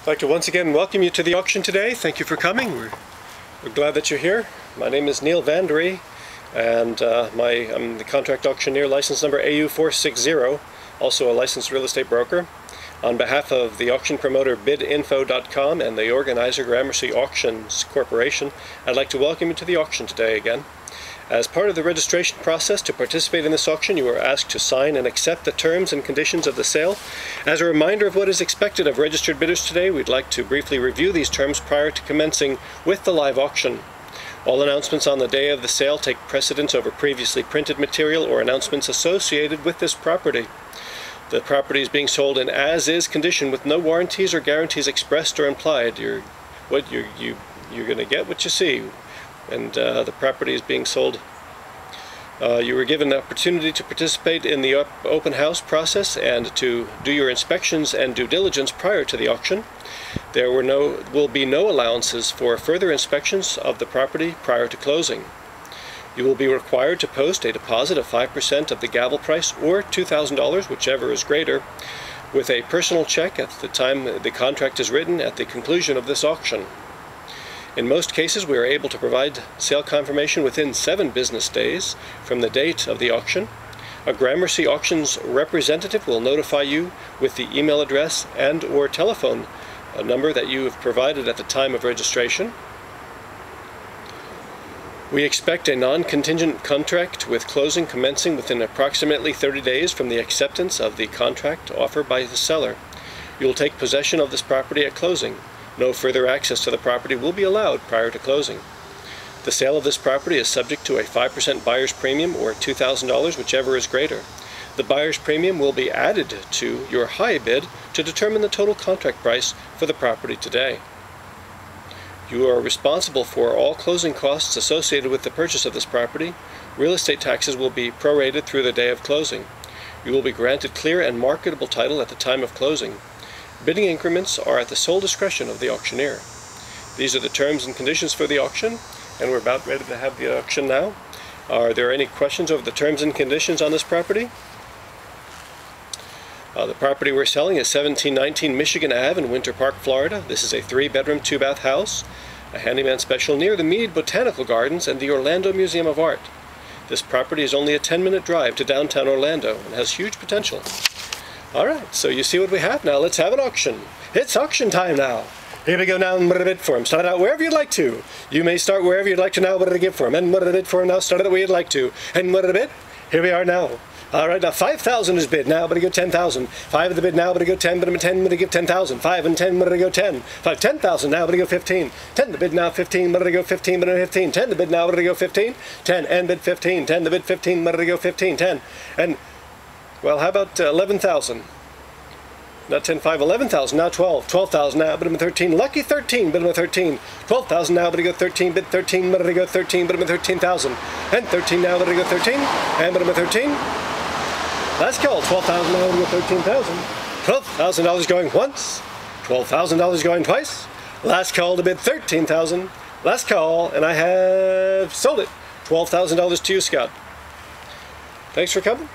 I'd like to once again welcome you to the auction today. Thank you for coming. We're glad that you're here. My name is Neil Vandery, and I'm the contract auctioneer, license number AU460, also a licensed real estate broker. On behalf of the auction promoter bidinfo.com and the organizer Gramercy Auctions Corporation, I'd like to welcome you to the auction today again. As part of the registration process to participate in this auction, you are asked to sign and accept the terms and conditions of the sale. As a reminder of what is expected of registered bidders today, we'd like to briefly review these terms prior to commencing with the live auction. All announcements on the day of the sale take precedence over previously printed material or announcements associated with this property. The property is being sold in as-is condition with no warranties or guarantees expressed or implied. You're going to get what you see. And the property is being sold. You were given the opportunity to participate in the open house process and to do your inspections and due diligence prior to the auction. There will be no allowances for further inspections of the property prior to closing. You will be required to post a deposit of 5% of the gavel price or $2,000, whichever is greater, with a personal check at the time the contract is written at the conclusion of this auction. In most cases, we are able to provide sale confirmation within 7 business days from the date of the auction. A Gramercy Auctions representative will notify you with the email address and/or telephone number that you have provided at the time of registration. We expect a non-contingent contract with closing commencing within approximately 30 days from the acceptance of the contract offer by the seller. You will take possession of this property at closing. No further access to the property will be allowed prior to closing. The sale of this property is subject to a 5% buyer's premium or $2,000, whichever is greater. The buyer's premium will be added to your high bid to determine the total contract price for the property today. You are responsible for all closing costs associated with the purchase of this property. Real estate taxes will be prorated through the day of closing. You will be granted clear and marketable title at the time of closing. Bidding increments are at the sole discretion of the auctioneer. These are the terms and conditions for the auction, and we're about ready to have the auction now. Are there any questions over the terms and conditions on this property? The property we're selling is 1719 Michigan Ave in Winter Park, Florida. This is a 3-bedroom, 2-bath house, a handyman special near the Mead Botanical Gardens and the Orlando Museum of Art. This property is only a 10-minute drive to downtown Orlando and has huge potential. Alright, so you see what we have now. Let's have an auction. It's auction time now. Here we go now, and what did I bid for him? Start it out wherever you'd like to. You may start wherever you'd like to now. What did I give for him? And what did I bid for him now? Start it where you'd like to. And what did I bid? Here we are now. Alright, now 5,000 is bid now, but I go 10,000. 5 of the bid now, but I go 10, but I'm 10, but I give 10,000. 5 and 10, but I go 10. 5, 10,000 now, but I go 15. 10 the bid now, 15, but I go 15, but I 15. 10 the bid now, but I go 15. 10 and bid 15. 10 the bid 15, but I go 15. 10 and, well, how about 11,000? Not 10, 5, 11,000, now 12. 12,000 now, but I'm 13. Lucky 13, but I'm 13. 12,000 now, but I go 13, bid 13, but I go 13, but I'm 13,000. And 13 now, but I go 13, and but I'm 13. Last call, 12,000 now, but I go 13,000. $12,000 going once, $12,000 going twice. Last call to bid 13,000. Last call, and I have sold it. $12,000 to you, Scott. Thanks for coming.